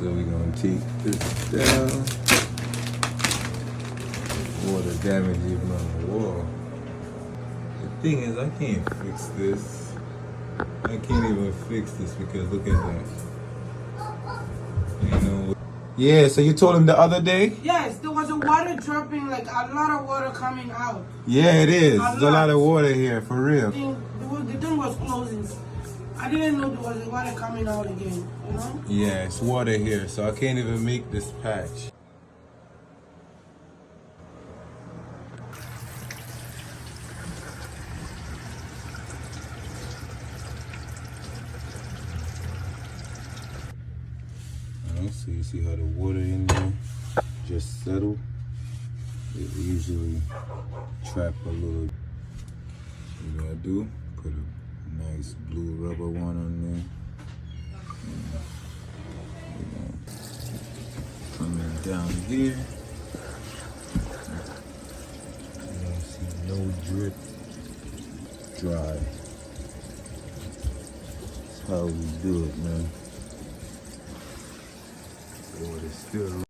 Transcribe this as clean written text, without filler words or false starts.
So we're gonna take this down. Water damages my wall. The thing is, I can't fix this. I can't even fix this because look at that. You know. Yeah, so you told him the other day? Yes, there was a water dropping, like a lot of water coming out. Yeah, it is. There's a lot of water here, for real. The thing was closing. I didn't know there was water coming out again, you know? Yeah, it's water here, so I can't even make this patch. So you see how the water in there just settle. It usually trap a little. What I do? Put a nice blue rubber one on there. Coming down here. You don't see no drip. Dry. That's how we do it, man. Water still